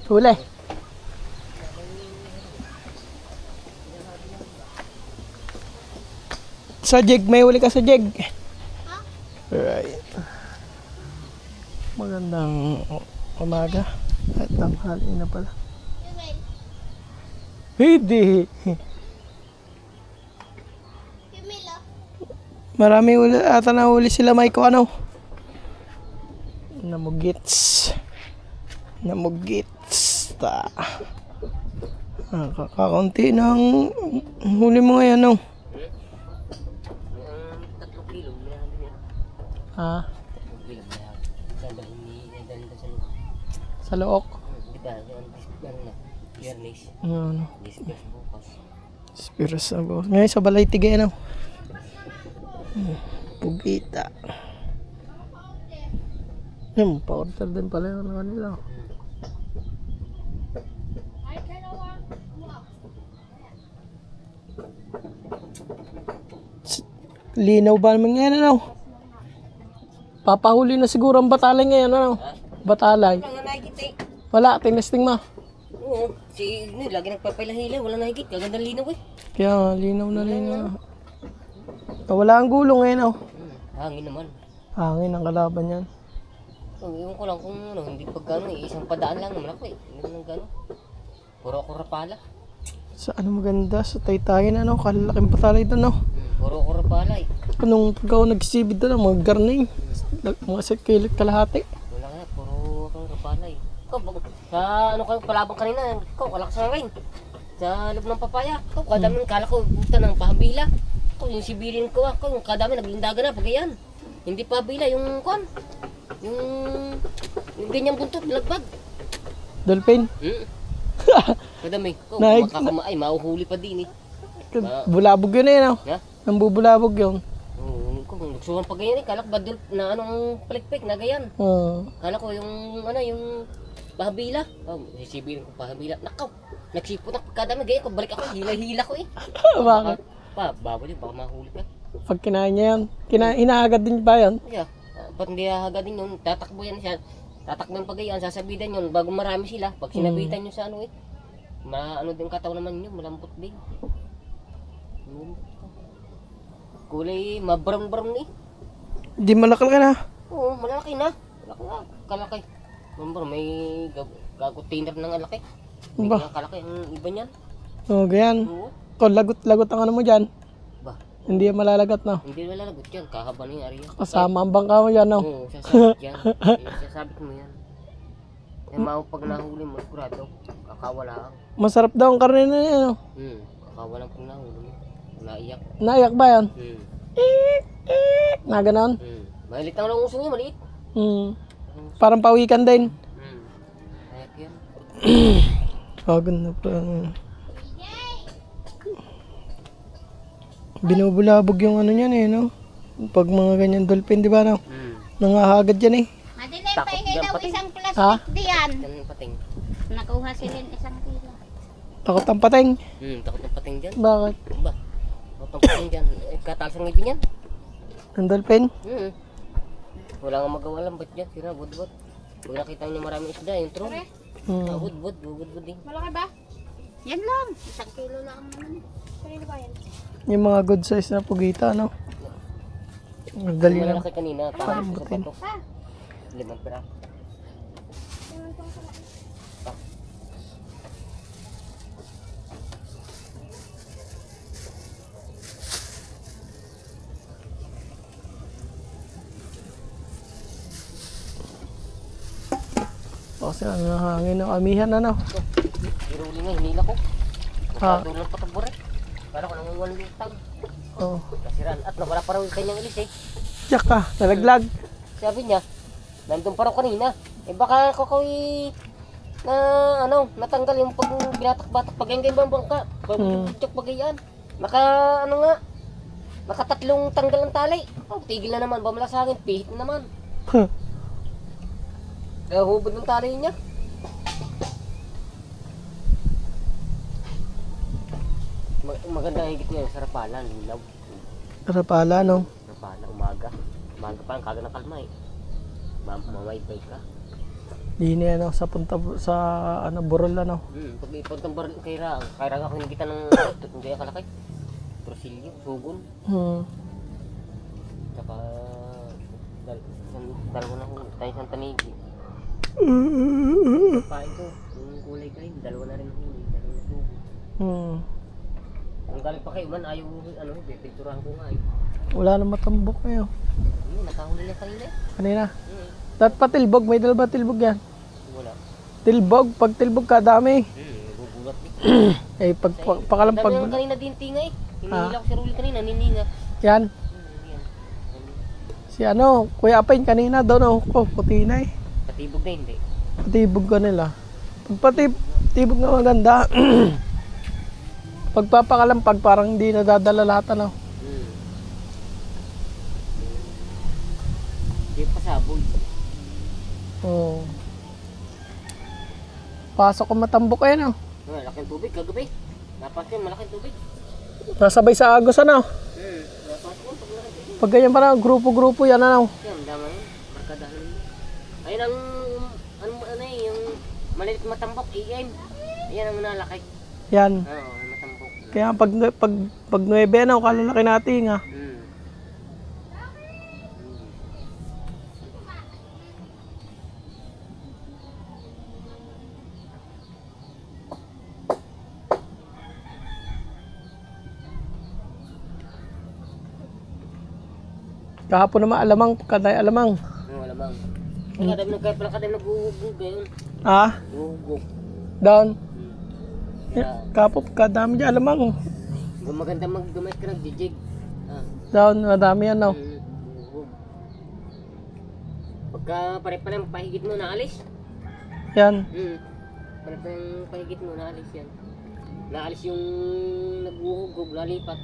Huli. Sa jig, may huli ka sa jig. Right. Magandang umaga. At tanghali na pala. Hindi. Marami huli ata na huli sila Maiko ano. Namugits. Kakaunti ng huli mo ngayon no. 3 kilo meron din yan. Ha? 3 kilo meron. Sa look. Di ba? Ano na? Yernis. Ano? Disperse bukas. Spiros na boss. Ngayon sa balay tigay ano. Pugita. Yung powder din pala yung kanila. Linaw ba naman ngayon ano? Papahuli na siguro ang batalay ngayon ano? Batalay. Wala nga nakikita eh. Wala, tinesting ma. Oo. Si lagi nagpapalahila. Wala nakikita. Kagandang linaw eh. Kaya linaw na linaw. Wala ang gulong ngayon oh. Hangin naman. Hangin ang kalaban yan. Iwan ko lang kung ano, hindi pagkano eh. Isang padaan lang naman ako eh. Hindi naman gano'n. Puro kurapala. Sa ano maganda, sa Taytayan ano, kalalaking batalay doon no. Puro kurapala eh. Anong pag ako nagsibid doon, mga garning. Mga 7 kilo kalahati. Wala nga, puro kurapala eh. Sa ano kayo, palabang kanina, kalakas na rin. Sa loob ng papaya. Kadami kala ko, buta ng pahambila. Yung sibilin ko, yung kadami naglindagan na, pagayan. Hindi pabila, yung kwan. Yung ganyang buntot, lagbag. Dolphin. Kadami. Naik- Ay, mauhuli pa din eh. Bulabog yun eh no. Ha? Nambubulabog yun. Kung nagsuwan pa ganyan eh, kala ko badul na anong palikpik na ganyan. Kala ko yung ano, yung pahabila. Sisibilin ko pahabila. Nakaw, nagsipot ako kadami ganyan. Kung balik ako, hila-hila ko eh. Bakit? Bawal yun, baka mahuli pa. Pag kinain niya yan, inaagad din ba yan? Yeah. Ba't hindi hagad din yun, tatakbo yan siya. Tatakbo yung pagayan, sasabitan yun, bago marami sila. Pag sinabitan nyo sa ano eh, ano din katawan naman yun, malambot din. Kulay, mabrang-brang eh. Di malakal ka na. Oo, malaki na. Malaki na, kalaki. May gago-tiner ng alaki. May Ba? kalaki ang iba niyan. Oo, ganyan. Oo. Kung lagot-lagot ang ano mo dyan, Ba, hindi yan malalagat na. hindi wala lagot yan, kahaba na yung area. Kasama ang bangka mo dyan no. Oo, sasabit yan. Sasabit mo yan. Eh, pag nahuli mo, sigurado, kakawala ang. Masarap daw ang karne na yan no. Kakawalang pag nahuli mo. Naiyak. Naiyak ba yan? Na ganon? Maliit lang ang uso niya, maliit. Parang pawikan din. Naiyak yan. Ganda pa. Binubulabog yung ano niyan eh no. Pag mga ganyan dolphin di ba no? Nangahagad yan eh. Madali Takot pa dyan, daw pati. isang Ha? plastic diyan. Yan pating. Nakuha sila isang kilo. Takot ang pating. Takot ng pating dyan. Bakit? Ba? Takot ng pating dyan. Katalas ang ngipin yan. Ang dolphin? Wala nga magawa lang, ba't dyan? Sira, budbud. Pag nakita niyo maraming isda, yung tron. Budbud din. Malaki ba? Yan lang. Isang kilo lang naman. Kaya ba yan? Yung mga good size na pugita no. Dali lang. Malaki kanina, parang sa Palambutin. bato. 5 pira. Kasi ang hangin ng amihan ano. Iruli nga, hinila ko. Ha? Magkatulang patubore. Kala ko nang 1 litag. Oo. Kasiran. At nawala pa raw yung kanyang ilis eh. Tiyak ka, nalaglag. Sabi niya, nandun pa raw kanina. Eh baka kakoy na ano, natanggal yung pag binatak-batak pag yung bang bangka. Pag pagayaan. Naka ano nga, nakatatlong tanggal ang tali. Oh, tigil na naman, bamala sa akin, pihit na naman. Kaya hubod ng tali niya. Maganda ang higit niya, sarapalan, lilaw. Rapala no. Sarapalan, umaga. Umaga pa lang, kaga ng kalma eh. Mamaybay ka. Di na ano, sa punta sa ano, Burol ano. Pag ipunta ng baril kay Rang ako nakita ng hindi kalaki. Trosilyo, sugon. Tsaka dalawa na huli, tayo isang tanigi. Pa ito, yung kulay ka rin, dalawa na rin huli, dalawa na sugon. Ang galing pa kayo man, ayaw ano, pipinturahan ko nga eh. Wala na matambok ngayon. Nakahuli na kanina eh. Kanina. Dapat pa tilbog, may dalawa tilbog yan. Wala. Tilbog, pag tilbog kadami. Bubulat Eh eh. pag pakalam Dami pag naman kanina din tinga eh. Hinihila ko si Ruli kanina, nininga. yan. Yan. Si ano, Kuya Apain kanina doon oh, puti na eh. Patibog na hindi. Patibog ka nila. Pag tibog na maganda. Pagpapakalampag parang hindi nadadala lahat ano. Hindi pa saboy. Oo. Pasok ko matambok kayo no. Malaking tubig kagabi. Dapat yun, malaking tubig. Nasabay sa agos ano. Dapat yun, pag malaking. Pag ganyan parang grupo-grupo yan ano. Yan, dama yun. Markadahan yun. Ayun ang, ano eh, yung maliit matambok, iyan. Ayan ang nalaki. Yan. Oo, matambok. Kaya pag 9 ano, kalalaki natin ha. Kahapon naman alamang, kaday alamang. Wala bang. Kaya pala kadami nag-uugog ngayon. Ah, Uugog. down. Kaya, Kapop kadami dyan alamang. maganda mag-gamay ka ng jijig. Down, madami yan no. Uugog. Pagka pare-pare ang pahigit mo naalis. Yan. Pare-pare ang pahigit mo naalis yan. Naalis yung nag-uugog, lalipat.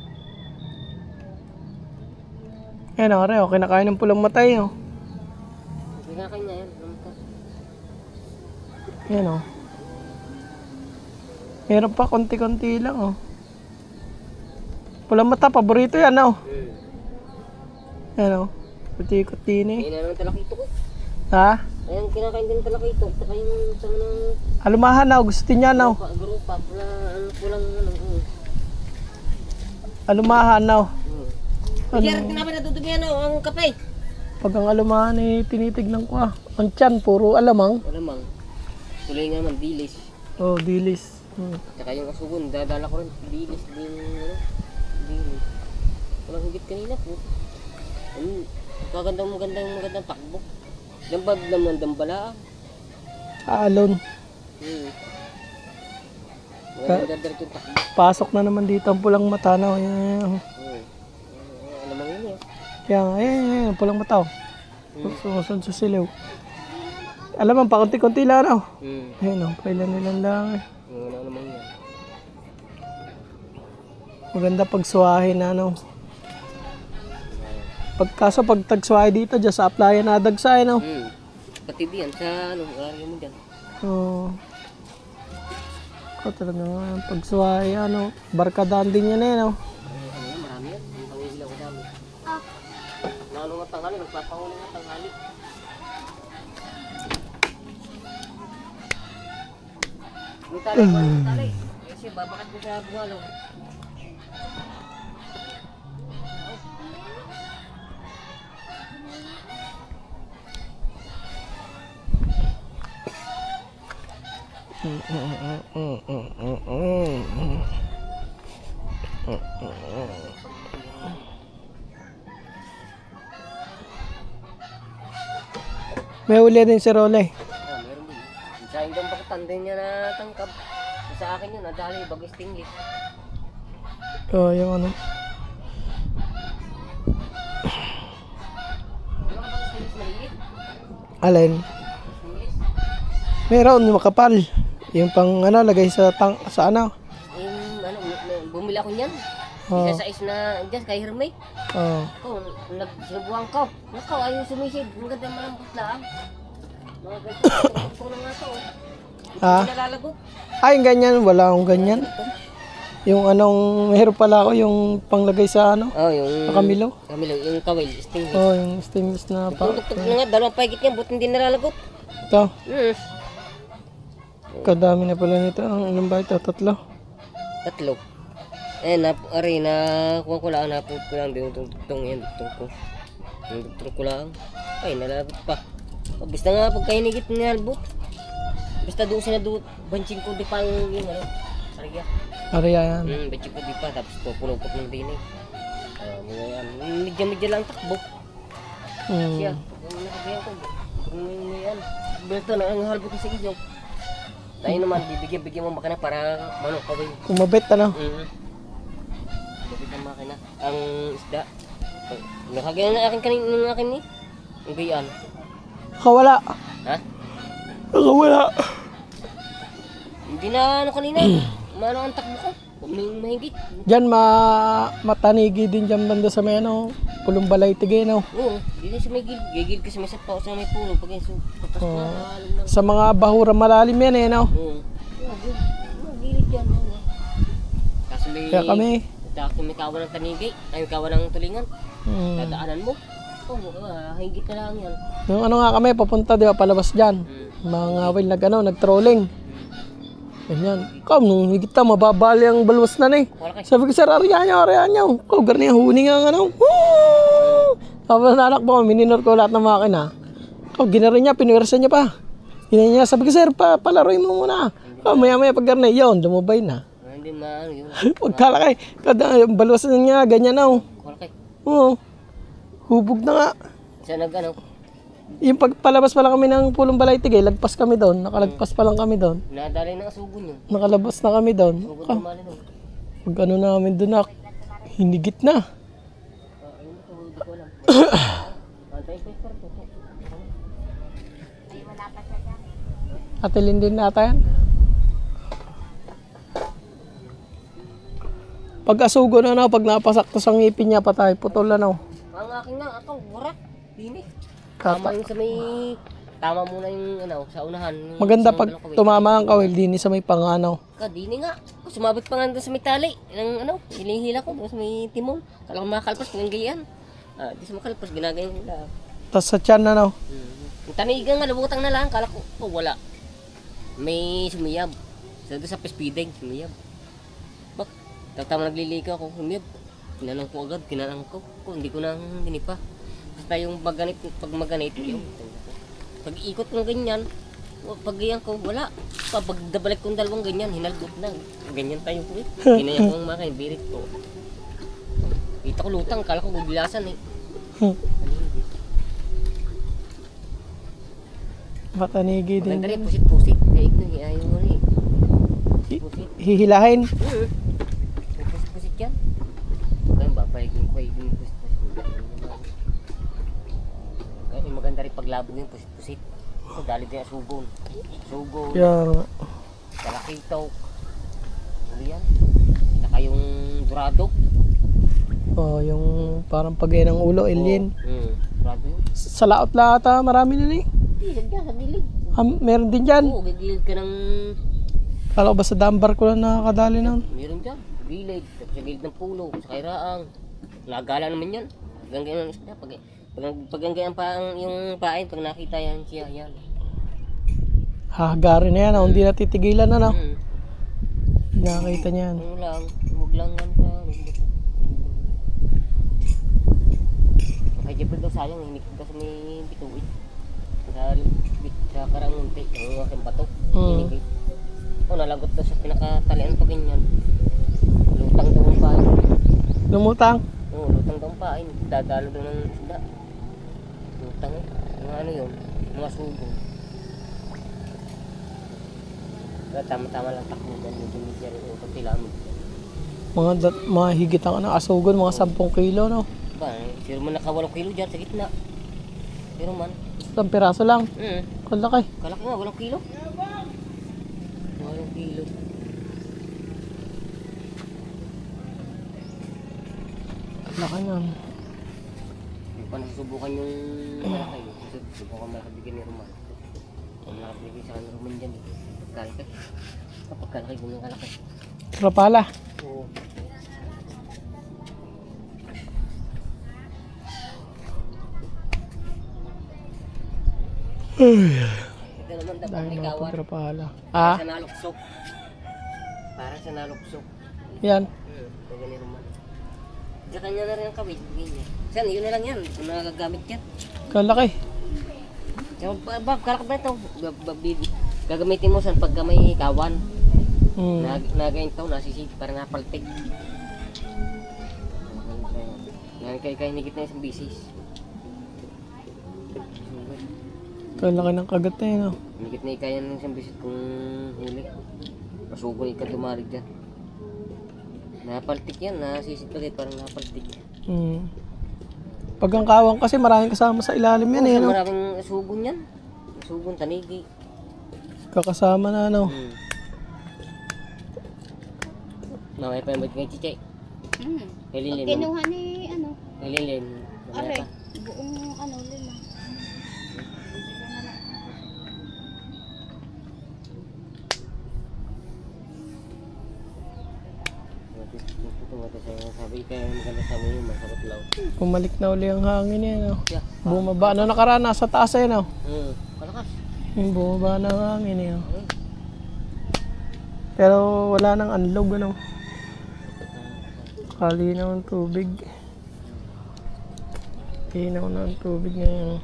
Yan o, okay, kinakain ng pulang matay oh. Kinakain na yan. Yan o. Meron pa konti-konti lang oh. Pulang mata, paborito yan oh. Yan o. Kuti-kuti din eh. Ayun na ng talakito ko. Ha? Ayun, kinakain din ng talakito. Saka yung sa mga Alumahan na, gusto niya na oh. grupa, pulang ano. Alumahan na oh. Hindi rin tinapay natutubihan ang kape. Pag ang alumahan eh, tinitignan ko ah. Ang tiyan, puro alamang. Wala mang. Tuloy nga man, dilis. Oh, dilis. Tsaka yung asugon, dadala ko rin. Dilis din, ano. Dilis. Walang higit kanina po. Magandang takbo. Dambab naman, dambala. Alon. Magandang yung takbo. Pasok na naman dito ang pulang mata na. Ayan. Ano mang yun eh. Kaya nga, ayan, pulang mata oh. Sumusunod sa silaw. Alam mo, pakunti-kunti lang oh. Ayan oh, kailan lang eh. Ano mang yan. Maganda pagsuwahin na ano. Pagkaso pag tagsuwahe dito, dyan sa applyan na dagsa no. Pati diyan sa ano, area mo dyan. Oo. Talaga nga, pagsuwahe ano, barkadaan din yan eh no. Marami yan. Yung pangihilaw ko dami. Lalo nga tanghali, nagpapahuli nga tanghali. Yung tali. Kasi babakat mo sa buwalo. May uli din si Role. Meron din. Sa hanggang bakatan din niya na tangkab. Sa akin yun, nadali, bagay stingless. Oo, yung ano. Ano ka bang stingless maliit? Alin? Stingless? Meron, yung makapal. Yung pang ano, lagay sa sa ano. Yung ano, bumili ako niyan. Oo. Isa sa is na, dyan, kay Hermay. Oo. Ako, sinubuhan ko. Nakaw, ayaw sumisid. Maganda malambot lang. Mga ganito, na nga to. Ha? Hindi nalalagot. Ay, ganyan. Wala akong ganyan. Yung anong, meron pala ako yung panglagay sa ano. Oh, yung... Kamilo. Kamilo, yung kawil, stingless. Oh, yung stainless na pa. Tugtog na nga, dalawang paigit niya, buti hindi nalalagot. Ito, Hmm. kadami na pala nito. Ang ilang ba ito? 3. 3. Ari, kuha ko lang, naput ko lang din itong yan, itong ko. Yung ko lang. Ay, nalagot pa. Basta nga, pagka hinigit ni Albot. Basta doon sila doon, banching ko di pa yung ano, ariya. Ariya yan. Banching ko di pa, tapos pupunupot ng din eh. Mga yan, medya-medya lang takbo. Siya, yung nakabihan ko, yung yan. Berto na ang halbot ko sa iyo. Tayo naman, bibigyan mo makina para manong kawin. Kumabit ano? Bibigyan ang makina. Ang isda. Nakagaya na akin kanina ng akin ni. Ang gayaan. Nakawala. Ha? Nakawala. Hindi na ano kanina. Maano ang takbo ko. Huwag na yung mahigit. Diyan matanigi din dyan banda sa may ano, Pulong Balay Tigay no. Oo, dito sa may gilid. Gigil kasi may sapaw sa may puno. Pag yung patas na, alam lang. Sa mga bahura malalim yan eh no. Oo. Gilid yan. Kasi may... Kaya kami. Tapos may kawan ng tanigay. Ay, may kawan ng tulingan. Hmm. Dadaanan mo. Higit na lang yan. Yung ano nga kami, papunta di ba palabas dyan. Mga will nag-trolling. Ganyan. Kam, nung higit na, mababali ang balwas na eh. Sabi ko, sir, ariyan nyo. Kaugar niya, huni nga ano. Woo! Tapos nanakbo, mininor ko lahat ng makina. Ginarin niya, pinuwersa niya pa. Ginarin niya, sabi ko, sir, palaroin mo muna. Maya-maya pag garnay, yun, dumubay na. Hindi maano yun. Pagkalakay, balwas na niya, ganyan na. Kalakay. Oo. Hubog na nga. Siya nag-ano. Yung pagpalabas pa lang kami ng Pulong Balay Tigay, lagpas kami doon. Nakalagpas pa lang kami doon. Nadali ng asugon yun. Nakalabas na kami doon. Asugon na mali nun. Pag ano namin doon na, hinigit na. Ayun ito, hindi ko alam. Antay ko ito. Ay, wala pa siya dyan. Atilin din nata yan. Pag asugo na na, pag napasakto sa ngipin niya, patay, putol na na. Ang aking na, ako, warak. Dini. Kata. Tama yung sa may... Tama muna yung ano, sa unahan. Yung Maganda sa pag ano, kawil. tumama ang kawil, dini sa may panganaw. Dini nga. Sumabot pa nga doon sa may tali. Ng ano, hilihila ko doon sa may timon. Kala ko makakalpas, pinanggayan. Di sa makalpas, ginagayan nila. Tapos sa tiyan na na. Yung tanigang nga, nabutang na lang. Kala ko, wala. May sumiyab. Doon sa pespideng, sumiyab. Bak, tama naglilika ako, sumiyab. Kinanang ko agad, kinanang ko. Hindi ko nang dinipa. Basta yung pag maganit, yung pag ikot ng ganyan, pag ganyan ko, wala. Pag dabalik kong dalawang ganyan, hinalgot na. Ganyan tayo po eh. Ginaya ko ang makain, birit ko. Kita ko lutang, kala ko gubilasan eh. Matanigi din. Maganda rin, pusit-pusit. Kaig na, ayaw mo rin. Pusit. Hihilahin. Pusit-pusit yan. Kaya babaligin ko, yung pusit-pusit. Kaya maganda rin paglabog yung pusit-pusit. Ito, dali din ang sugon. Sugon, Yan. kalakitaw. Ano yan? Saka yung dorado. Oh, yung parang pagay ng ulo, alien. Dorado yun. Sa laot lahat, marami na eh. Hindi, dyan, sa gilid. Meron din dyan. Oo, gigilid ka ng... Kala ko ba sa dambar ko lang nakakadali nun? Meron dyan, sa gilid. Tapos sa gilid ng pulo, sa kairaang. Nagala naman yan. Ganggayan ng isda. Pag ganggayan pa yung pain, pag nakita yan siya, yan. Hahagarin na yan, hindi na titigilan na no? Hmm. Nakakita niyan. Ano lang, huwag lang nga sa... Kay Jeffrey daw sayang, hinikit ka sa may bituin. Sa karangunti, ang aking bato. Hinikit. Nalagot daw sa pinakatalian pa ganyan. Lutang daw ang pain. Lumutang. Oo, lutang daw ang pain. Dadalo daw ng isda. Lutang eh. Mga ano yun, mga sugo. Kaya tama-tama lang takbo dyan. Medyo medyo rin yung patilamig. Mga higit ang asugon, mga 10 kilo no? Ba, siro man naka 8 kilo dyan sa gitna. Pero man. Isang piraso lang. Kalaki. Kalaki nga, 8 kilo. 8 kilo. Laki niyan. Hindi pa nasusubukan yung malaki. Susubukan malakabigyan ni Roman. Kung nakabigay sa kanya Roman dyan eh. Kalaki. Kapag kalaki, kung yung kalaki. Rapala. Oo. maganda pag Dahil may mga kawan. pagrapala. Para Ah, sa naluksok. Para sa naluksok. yan. Pag ganito man. Sa kanya na rin ang kawit. Ganyan. Saan, yun na lang yan. Kung nagagamit yan. Kalaki. Bab, kalak ba ito? Gagamitin mo saan pagka may kawan. Hmm. Nagaintaw, nasisig para napaltik. Yan kaya hinigit na isang bisis. Kalaki ng kagat na yun, oh. Hinigit na ikaya ng isang bisis kung huli. Masugon ikaw tumarig dyan. Napaltik yan, nasisig ulit parang napaltik. Hmm. Pag ang kawang kasi maraming kasama sa ilalim yan, eh, no? Maraming sugon yan. Sugon, tanigi. Kakasama na, ano. Mamaya pa yung ba't kay Chiche? Hmm. Hilin-lin. Kinuha ni ano, Hilin-lin. Mamaya are, pa. buong ano, lima. Sabi kayo maganda sa mo yung masarap law. Pumalik na uli ang hangin yan, oh. Yeah. Bumaba. Ano nakaraan, nasa taas yan, oh. Malakas. Bumaba na ang hangin, eh, oh. Pero wala nang anlog, ano. Kalinaw ang tubig. Linaw na ang tubig ngayon.